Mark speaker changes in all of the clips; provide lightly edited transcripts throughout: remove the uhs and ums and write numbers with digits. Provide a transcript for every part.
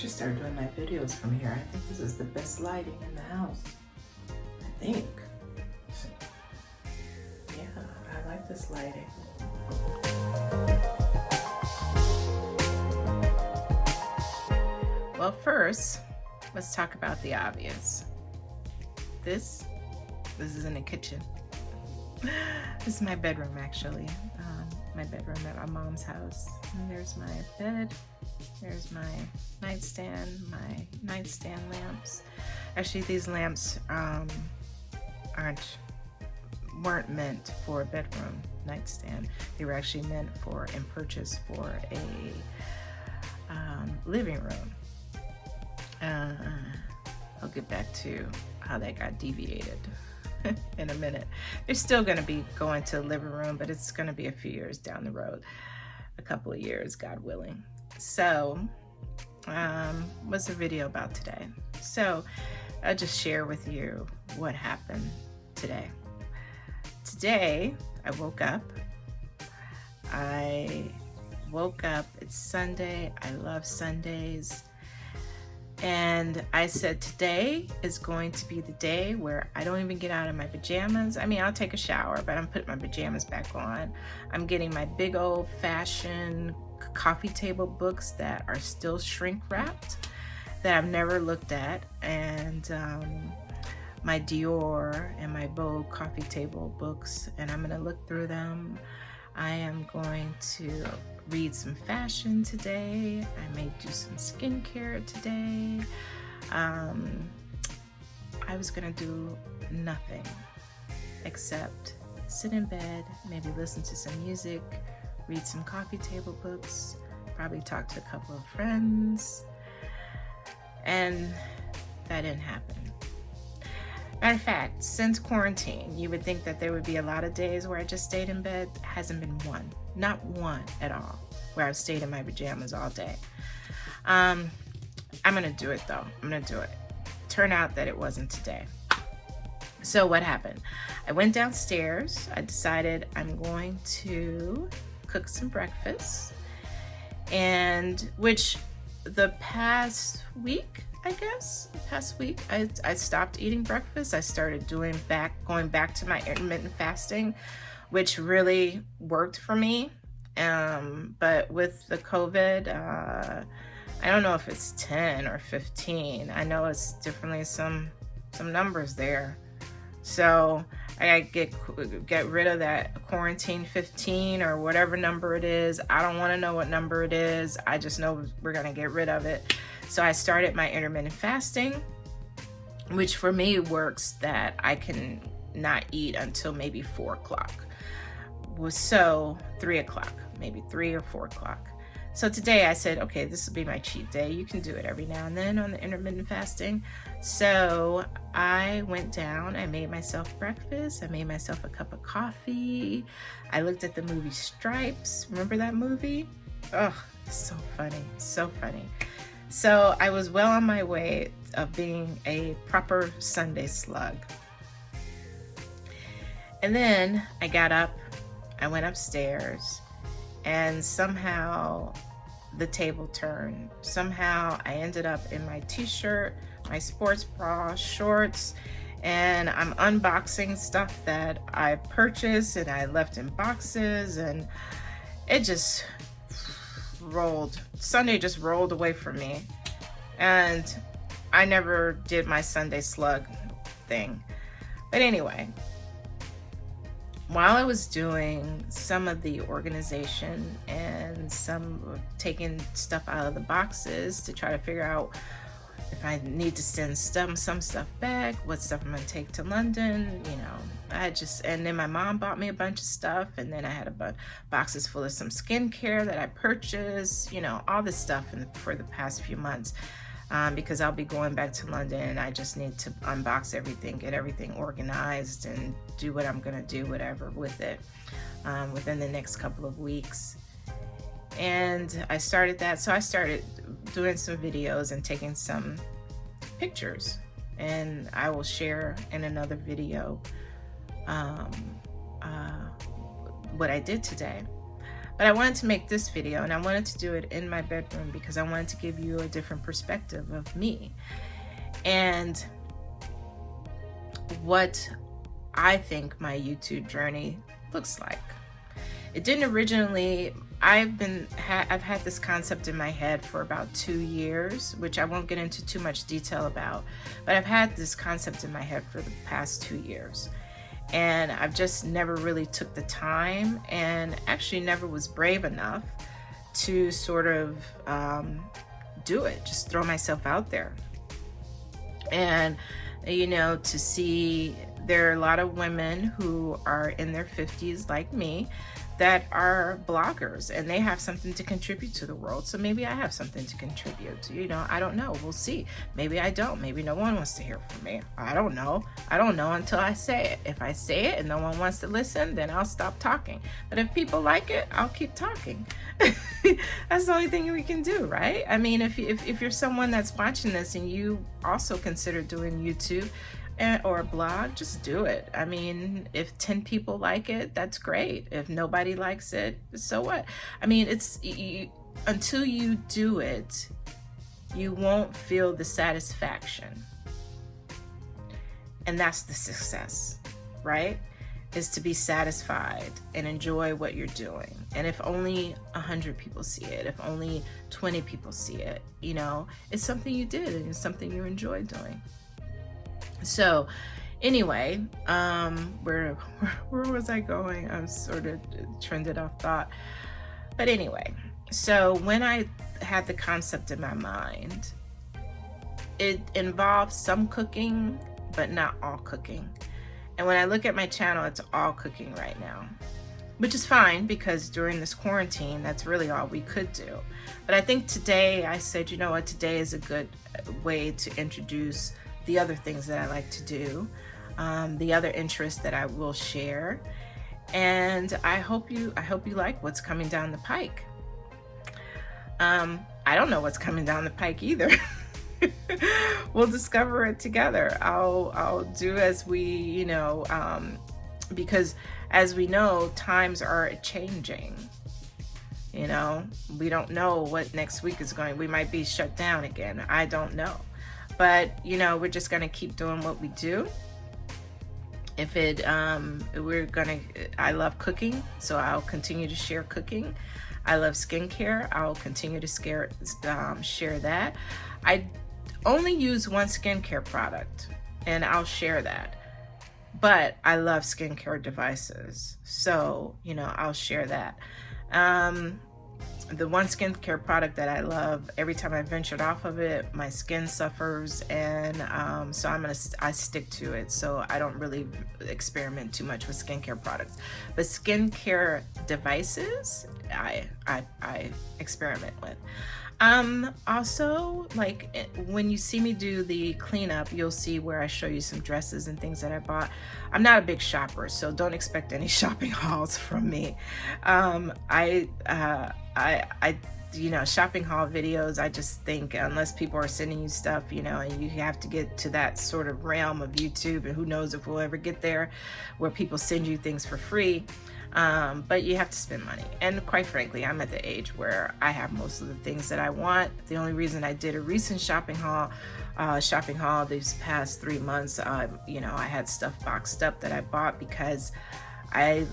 Speaker 1: should start doing my videos from here. I think this is the best lighting in the house. I think. Yeah, I like this lighting. Well, first, let's talk about the obvious. This is in the kitchen. This is my bedroom, actually. My bedroom at my mom's house. And there's my bed. There's my nightstand lamps. Actually, these lamps weren't meant for a bedroom nightstand. They were actually meant for and purchased for a living room. I'll get back to how that got deviated in a minute. They're still going to be going to the living room, but it's going to be a few years down the road, a couple of years, God willing. So, what's the video about today? So, I'll just share with you what happened today. Today, I woke up. It's Sunday. I love Sundays. And I said, today is going to be the day where I don't even get out of my pajamas. I mean, I'll take a shower, but I'm putting my pajamas back on. I'm getting my big old fashioned coffee table books that are still shrink wrapped, that I've never looked at. And my Dior and my Vogue coffee table books. And I'm gonna look through them. I am going to read some fashion today. I may do some skincare today. I was gonna do nothing except sit in bed, maybe listen to some music, read some coffee table books, probably talk to a couple of friends, and that didn't happen. Matter of fact, since quarantine, you would think that there would be a lot of days where I just stayed in bed. Hasn't been one, not one at all, where I've stayed in my pajamas all day. I'm gonna do it though. I'm gonna do it. Turned out that it wasn't today. So what happened? I went downstairs. I decided I'm going to cook some breakfast, and which the past week, I stopped eating breakfast. I started going back to my intermittent fasting, which really worked for me. But with the COVID, I don't know if it's 10 or 15. I know it's definitely some numbers there. So I get rid of that quarantine 15 or whatever number it is. I don't want to know what number it is. I just know we're going to get rid of it. So I started my intermittent fasting, which for me works that I can not eat until maybe 4 o'clock. So 3 o'clock, maybe 3 or 4 o'clock. So today I said, okay, this will be my cheat day. You can do it every now and then on the intermittent fasting. So I went down, I made myself breakfast. I made myself a cup of coffee. I looked at the movie Stripes. Remember that movie? Oh, so funny, so funny. So I was well on my way of being a proper Sunday slug. And then I got up, I went upstairs, and somehow the table turned. Somehow I ended up in my t-shirt, my sports bra, shorts, and I'm unboxing stuff that I purchased and I left in boxes, and it just rolled. Sunday just rolled away from me, and I never did my Sunday slug thing. But anyway, while I was doing some of the organization and some taking stuff out of the boxes to try to figure out if I need to send some stuff back, what stuff I'm gonna take to London, you know, and then my mom bought me a bunch of stuff, and then I had boxes full of some skincare that I purchased, you know, all this stuff for the past few months. Because I'll be going back to London, and I just need to unbox everything, get everything organized, and do what I'm gonna do, whatever, with it within the next couple of weeks. And I started that, so I started doing some videos and taking some pictures, and I will share in another video what I did today. But I wanted to make this video, and I wanted to do it in my bedroom because I wanted to give you a different perspective of me and what I think my YouTube journey looks like. It didn't originally, I've had this concept in my head for about 2 years, which I won't get into too much detail about, but I've had this concept in my head for the past 2 years. And I've just never really took the time, and actually never was brave enough to sort of do it, just throw myself out there. And, you know, to see there are a lot of women who are in their 50s like me that are bloggers, and they have something to contribute to the world. So maybe I have something to contribute. You know, I don't know. We'll see. Maybe I don't. Maybe no one wants to hear from me. I don't know. I don't know until I say it. If I say it and no one wants to listen, then I'll stop talking. But if people like it, I'll keep talking. That's the only thing we can do, right? I mean, if you're someone that's watching this and you also consider doing YouTube or a blog, just do it. I mean, if 10 people like it, that's great. If nobody likes it, so what? I mean, until you do it, you won't feel the satisfaction. And that's the success, right? Is to be satisfied and enjoy what you're doing. And if only 100 people see it, if only 20 people see it, you know, it's something you did and it's something you enjoy doing. So anyway, where was I going? I'm sort of trended off thought. But anyway, so when I had the concept in my mind, it involves some cooking, but not all cooking. And when I look at my channel, it's all cooking right now, which is fine because during this quarantine, that's really all we could do. But I think today I said, you know what, today is a good way to introduce the other things that I like to do, the other interests that I will share. And I hope you like what's coming down the pike. I don't know what's coming down the pike either. We'll discover it together. I'll do as we, you know, because as we know, times are changing. You know, we don't know what next week is going. We might be shut down again. I don't know. But, you know, we're just going to keep doing what we do. If I love cooking, so I'll continue to share cooking. I love skincare. I'll continue to share that. I only use one skincare product, and I'll share that. But I love skincare devices, so, you know, I'll share that. The one skincare product that I love, every time I ventured off of it, my skin suffers, and so I stick to it. So I don't really experiment too much with skincare products, but skincare devices, I experiment with. Also, like when you see me do the cleanup, you'll see where I show you some dresses and things that I bought. I'm not a big shopper, so don't expect any shopping hauls from me. You know, shopping haul videos, I just think unless people are sending you stuff, you know, and you have to get to that sort of realm of YouTube, and who knows if we'll ever get there where people send you things for free. But you have to spend money. And quite frankly, I'm at the age where I have most of the things that I want. The only reason I did a recent shopping haul these past 3 months, you know, I had stuff boxed up that I bought because I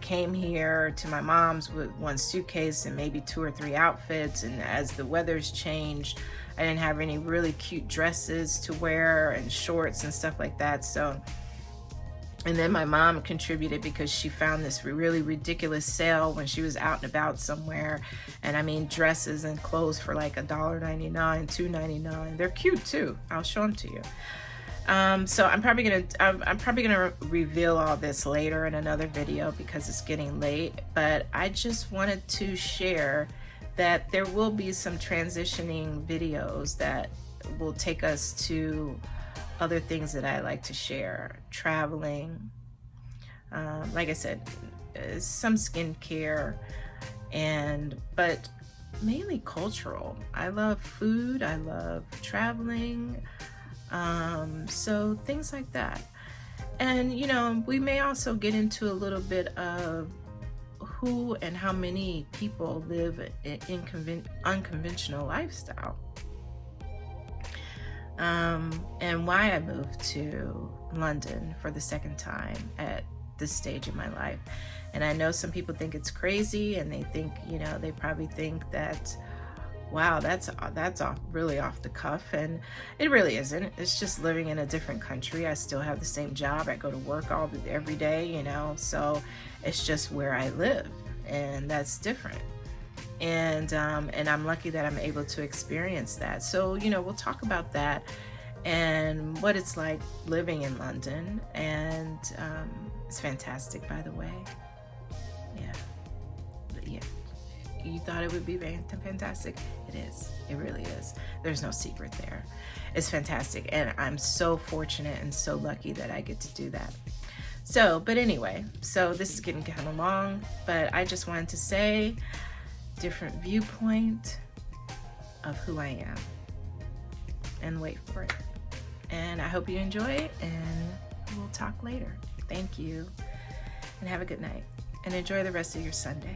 Speaker 1: came here to my mom's with one suitcase and maybe 2 or 3 outfits. And as the weather's changed, I didn't have any really cute dresses to wear and shorts and stuff like that. So, and then my mom contributed because she found this really ridiculous sale when she was out and about somewhere. And I mean, dresses and clothes for like $1.99, $2.99. They're cute too. I'll show them to you. So I'm probably gonna reveal all this later in another video because it's getting late, but I just wanted to share that there will be some transitioning videos that will take us to other things that I like to share. Traveling, like I said, some skincare, but mainly cultural. I love food, I love traveling, so things like that. And you know, we may also get into a little bit of who and how many people live an unconventional lifestyle. And why I moved to London for the second time at this stage in my life. And I know some people think it's crazy, and they think, you know, they probably think that, wow, that's really off the cuff, and it really isn't. It's just living in a different country. I still have the same job. I go to work every day, you know, so it's just where I live, and that's different. And I'm lucky that I'm able to experience that. So, you know, we'll talk about that and what it's like living in London. And it's fantastic, by the way. Yeah. But yeah. You thought it would be fantastic? It is. It really is. There's no secret there. It's fantastic. And I'm so fortunate and so lucky that I get to do that. So, but anyway, so this is getting kind of long, but I just wanted to say, different viewpoint of who I am, and wait for it. And I hope you enjoy it, and we'll talk later. Thank you, and have a good night, and enjoy the rest of your Sunday.